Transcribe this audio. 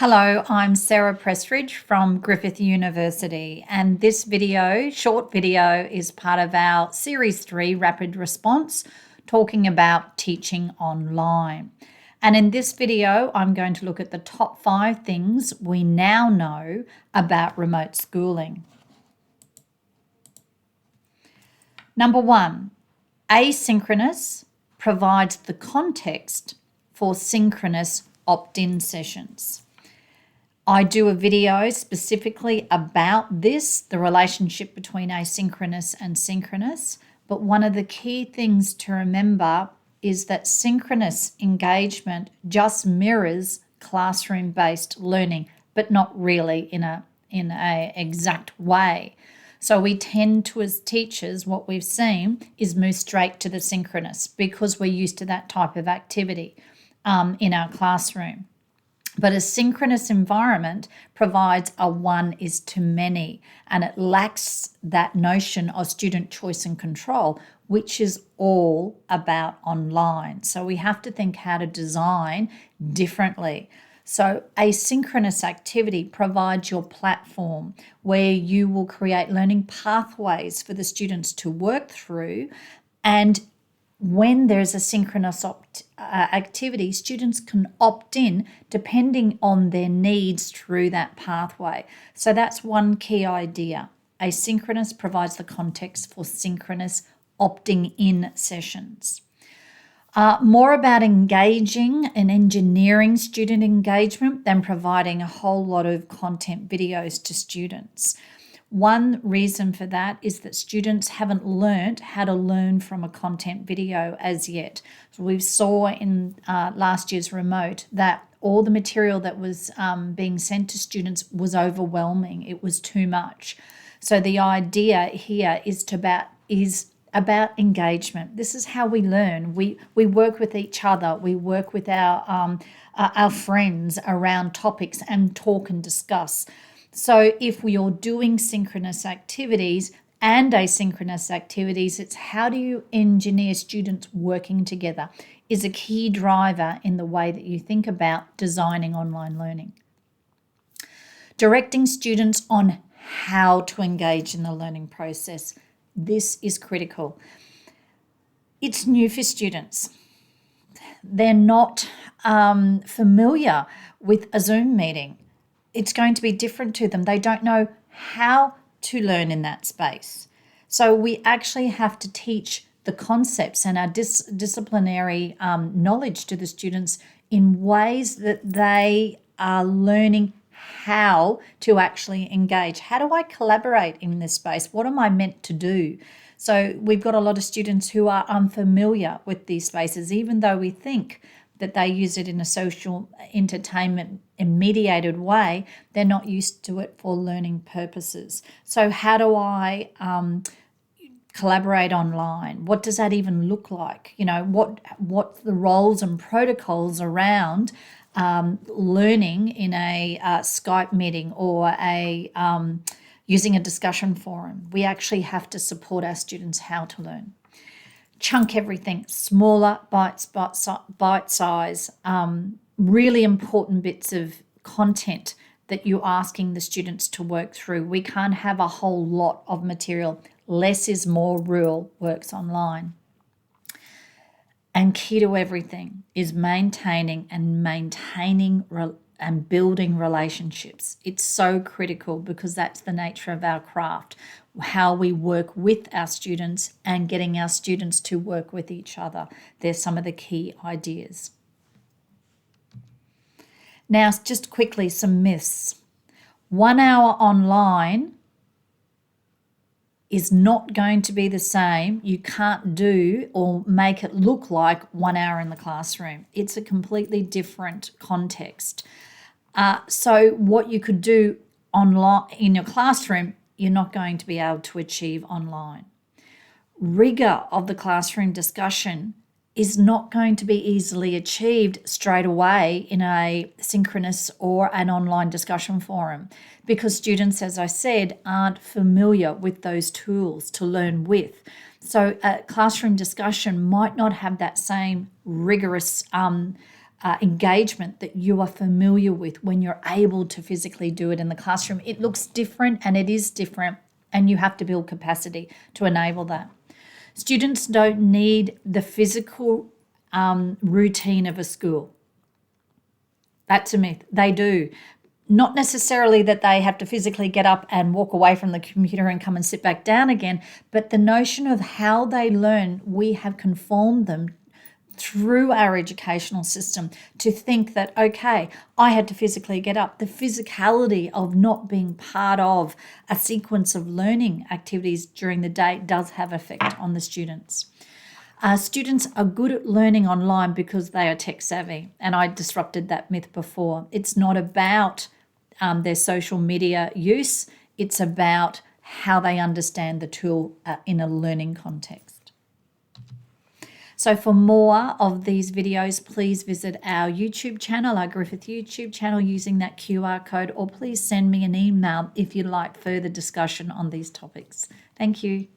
Hello, I'm Sarah Pressridge from Griffith University, and this short video, is part of our Series 3 Rapid Response, talking about teaching online. And in this video, I'm going to look at the top 5 things we now know about remote schooling. Number 1, asynchronous provides the context for synchronous opt-in sessions. I do a video specifically about this, the relationship between asynchronous and synchronous, but one of the key things to remember is that synchronous engagement just mirrors classroom-based learning, but not really in a exact way. So we tend to, as teachers, what we've seen is move straight to the synchronous because we're used to that type of activity in our classroom. But a synchronous environment provides a one-is-to-many, and it lacks that notion of student choice and control, which is all about online. So we have to think how to design differently. So asynchronous activity provides your platform where you will create learning pathways for the students to work through, and when there's a synchronous activity, students can opt in depending on their needs through that pathway. So that's one key idea. Asynchronous provides the context for synchronous opting in sessions. More about engaging and engineering student engagement than providing a whole lot of content videos to students. One reason for that is that students haven't learnt how to learn from a content video as yet. So we saw in last year's remote that all the material that was being sent to students was overwhelming. It was too much. So the idea here is about engagement. This is how we learn. We work with each other. We work with our friends around topics and talk and discuss. So if we are doing synchronous activities and asynchronous activities, it's how do you engineer students working together is a key driver in the way that you think about designing online learning. Directing students on how to engage in the learning process. This is critical. It's new for students. They're not familiar with a Zoom meeting. It's going to be different to them. They don't know how to learn in that space. So we actually have to teach the concepts and our disciplinary knowledge to the students in ways that they are learning how to actually engage. How do I collaborate in this space? What am I meant to do? So we've got a lot of students who are unfamiliar with these spaces, even though we think that they use it in a social entertainment and mediated way, they're not used to it for learning purposes. So how do I collaborate online? What does that even look like? You know, what's the roles and protocols around learning in a Skype meeting or using a discussion forum? We actually have to support our students how to learn. Chunk everything, smaller, bite size, really important bits of content that you're asking the students to work through. We can't have a whole lot of material. Less is more rule works online. And key to everything is maintaining and building relationships. It's so critical because that's the nature of our craft, how we work with our students and getting our students to work with each other. There's some of the key ideas. Now, just quickly, some myths. 1 hour online is not going to be the same. You can't do or make it look like 1 hour in the classroom. It's a completely different context. So what you could do online in your classroom, you're not going to be able to achieve online. Rigor of the classroom discussion is not going to be easily achieved straight away in a synchronous or an online discussion forum because students, as I said, aren't familiar with those tools to learn with. So a classroom discussion might not have that same rigorous engagement that you are familiar with when you're able to physically do it in the classroom. It looks different and it is different, and you have to build capacity to enable that. Students don't need the physical routine of a school. That's a myth. They do. Not necessarily that they have to physically get up and walk away from the computer and come and sit back down again, but the notion of how they learn, we have conformed them through our educational system to think that, okay, I had to physically get up. The physicality of not being part of a sequence of learning activities during the day does have effect on the students. Students are good at learning online because they are tech savvy, and I disrupted that myth before. It's not about their social media use, it's about how they understand the tool in a learning context. So for more of these videos, please visit our YouTube channel, our Griffith YouTube channel, using that QR code, or please send me an email if you'd like further discussion on these topics. Thank you.